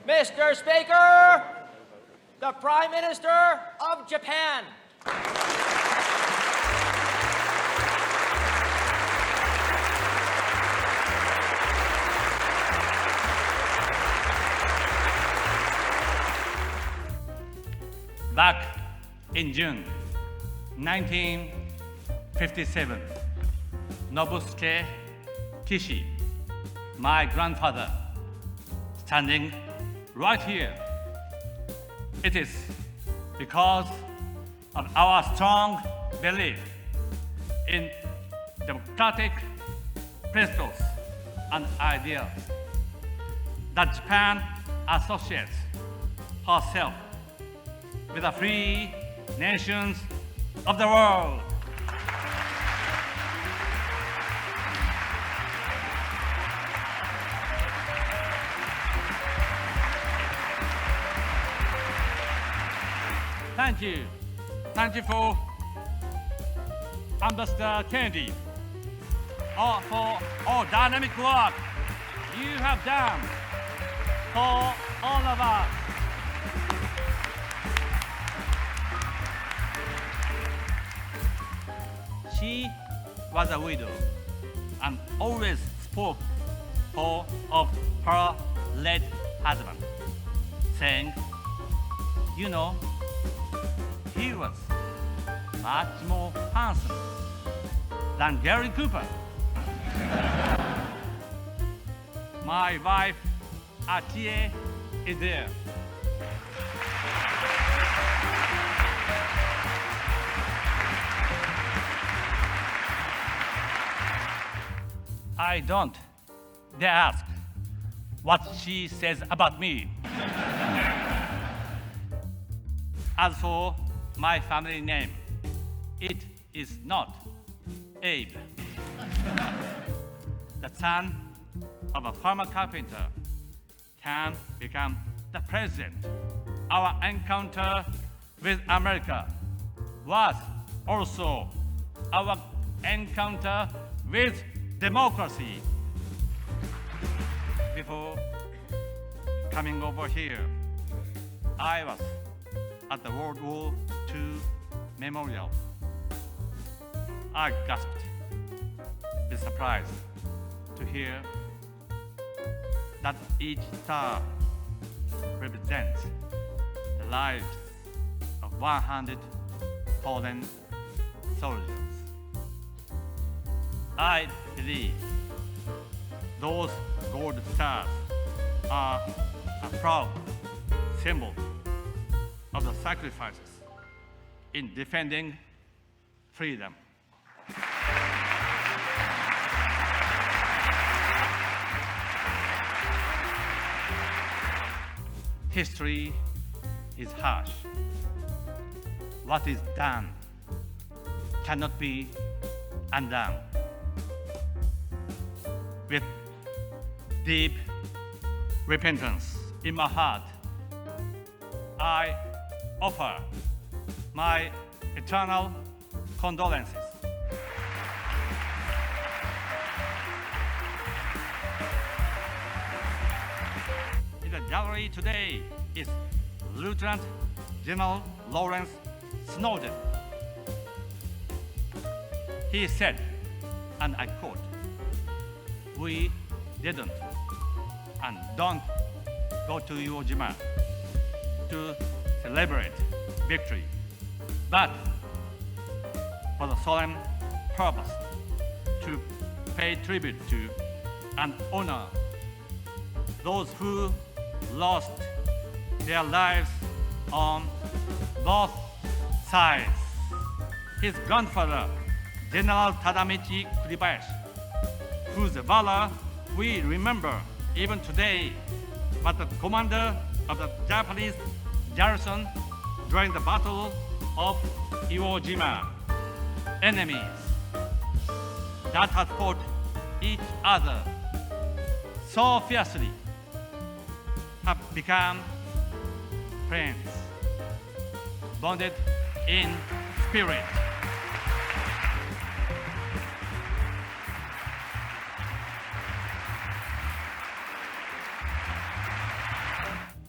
Mr. Speaker, the Prime Minister of Japan. Back in June 1957, Nobusuke Kishi, my grandfather, standing right here. It is because of our strong belief in democratic principles and ideals that Japan associates herself with the free nations of the world. Thank you. Thank you for Ambassador Kennedy, for all dynamic work you have done for all of us. She was a widow and always spoke of her late husband, saying, you know, he was much more handsome than Gary Cooper. My wife, Achie, is there. I don't dare ask what she says about me. As for my family name, it is not Abe. The son of a farmer carpenter can become the president. Our encounter with America was also our encounter with democracy. Before coming over here, I was at the World War II Memorial. I gasped with surprise to hear that each star represents the lives of 100 fallen soldiers. I believe those gold stars are a proud symbol of the sacrifices in defending freedom. History is harsh. What is done cannot be undone. With deep repentance in my heart, I offer my eternal condolences. In the gallery today is Lieutenant General Lawrence Snowden. He said, and I quote, "We didn't and don't go to Iwo Jima to celebrate victory, but for the solemn purpose to pay tribute to and honor those who lost their lives on both sides." His grandfather, General Tadamichi Kuribayashi, whose valor we remember even today, was the commander of the Japanese garrison during the Battle of Iwo Jima. Enemies that had fought each other so fiercely have become friends, bonded in spirit.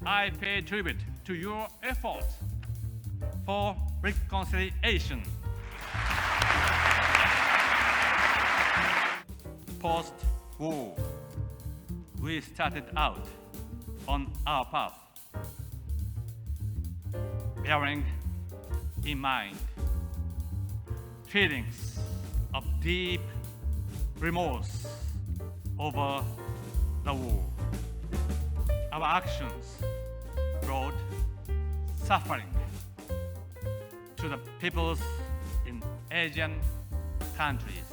I pay tribute to your efforts for reconciliation. Post-war, we started out on our path, bearing in mind feelings of deep remorse over the war. Our actions brought suffering to the peoples in Asian countries.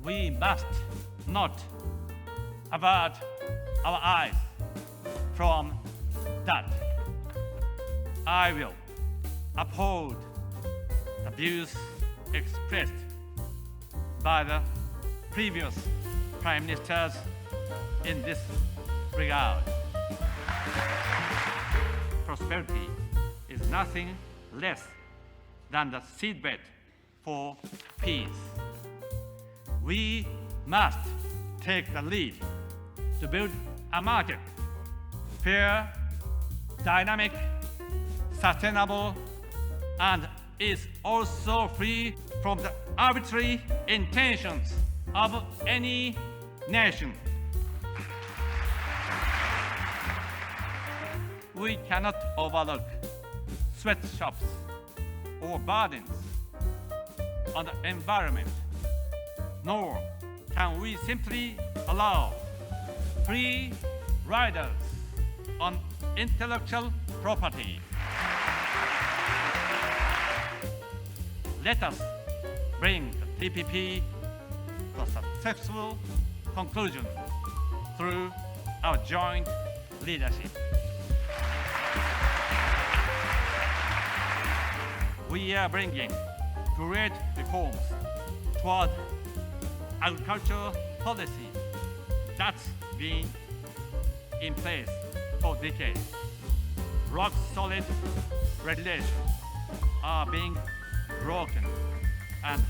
We must not avert our eyes from that. I will uphold the views expressed by the previous prime ministers in this regard. Prosperity is nothing less than the seedbed for peace. We must take the lead to build a market, fair, dynamic, sustainable, and is also free from the arbitrary intentions of any nation. We cannot overlook sweatshops or burdens on the environment, nor can we simply allow free riders on intellectual property. Let us bring the TPP to a successful conclusion through our joint leadership. We are bringing great reforms toward agricultural policy that's been in place for decades. Rock-solid regulations are being broken, and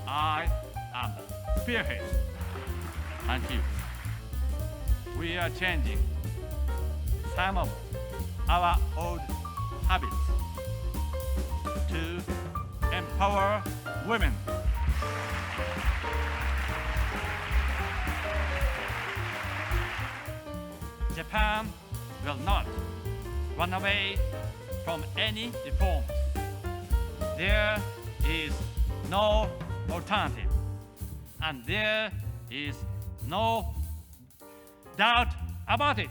I am the spearhead. Thank you. We are changing some of our old habits to empower women. Japan will not run away from any reforms. There is no alternative, and there is no doubt about it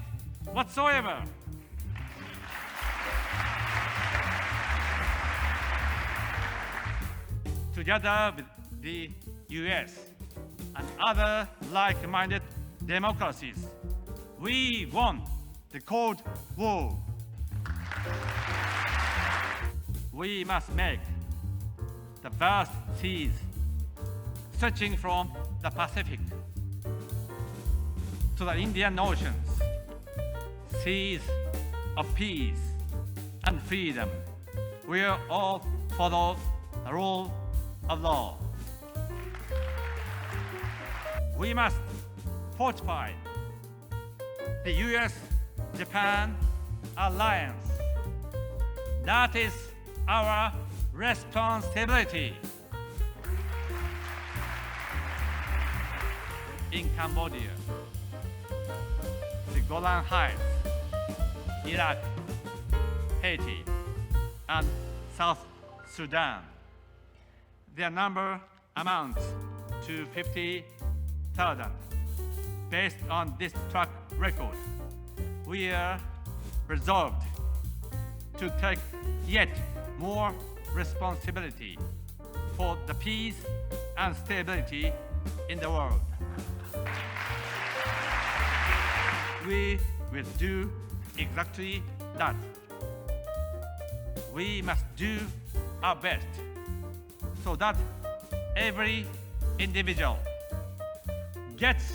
whatsoever. Together with the US and other like-minded democracies, we won the Cold War. We must make the vast seas stretching from the Pacific to the Indian Oceans, seas of peace and freedom, where all follow the rule of law. We must fortify the US-Japan alliance. That is our responsibility. In Cambodia, the Golan Heights, Iraq, Haiti, and South Sudan, their number amounts to 50,000. Based on this track record, we are resolved to take yet more responsibility for the peace and stability in the world. We will do exactly that. We must do our best so that every individual gets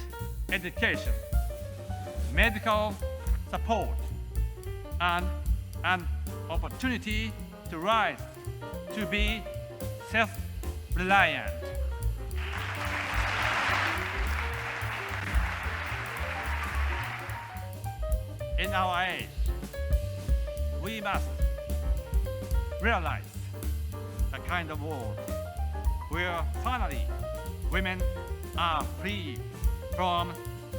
education, medical support, and an opportunity to rise to be self-reliant. in our age, we must realize the kind of world where finally women are free from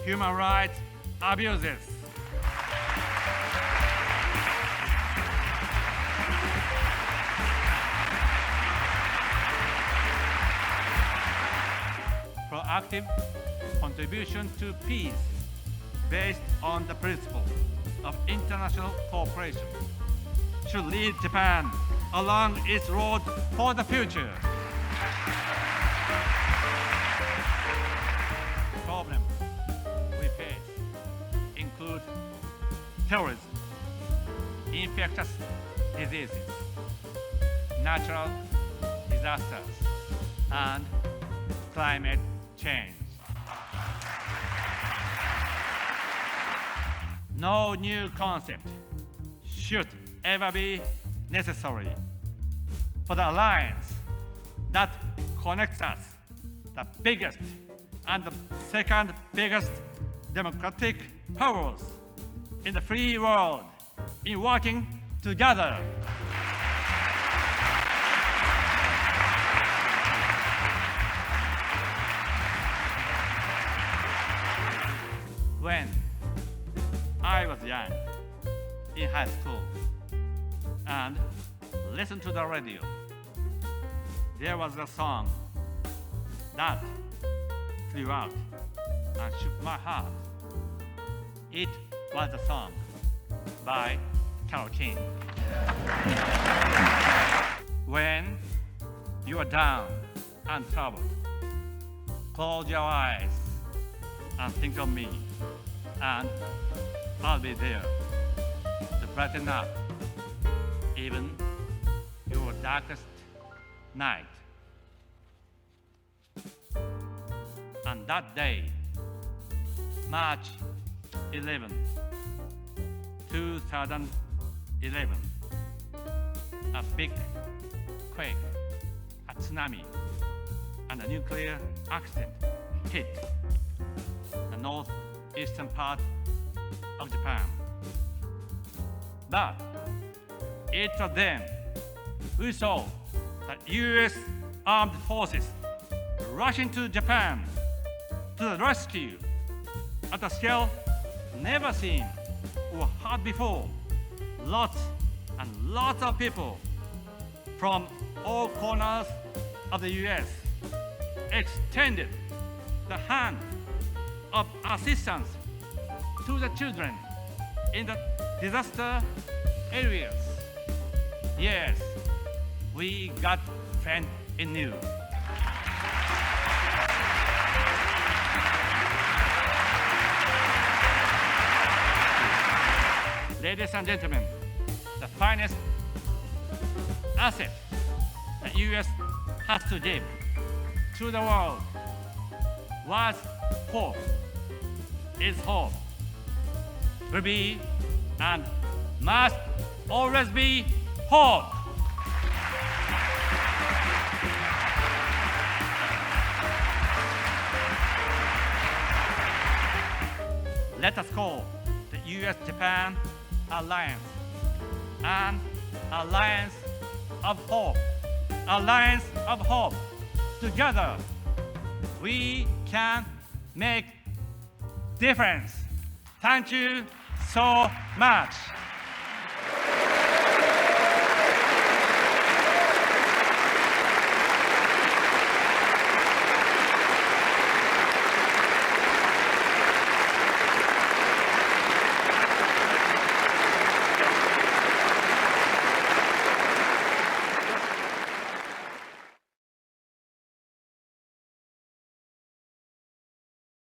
human rights abuses. Proactive contribution to peace based on the principle of international cooperation should lead Japan along its road for the future. Problems we face include terrorism, infectious diseases, natural disasters, and climate change. No new concept should ever be necessary for the alliance that connects us, the biggest and the second biggest democratic powers in the free world, in working together. When I was young, in high school, and listened to the radio, there was a song that flew out and shook my heart. It was a song by Carole King. When you are down and troubled, close your eyes and think of me, and I'll be there to brighten up even your darkest night. And that day, March 11, 2011, a big quake, a tsunami, and a nuclear accident hit the northeastern part of Japan. But it was then we saw the U.S. armed forces rushing to Japan to the rescue at a scale never seen or heard before. Lots and lots of people from all corners of the U.S. extended the hand of assistance to the children in the disaster areas. Yes, we got friends in you. Ladies and gentlemen, the finest asset the U.S. has to give to the world was hope. Is hope. Will be and must always be hope. Let us call the U.S.-Japan alliance an alliance of hope. Alliance of hope. Together, we can make difference. Thank you so much.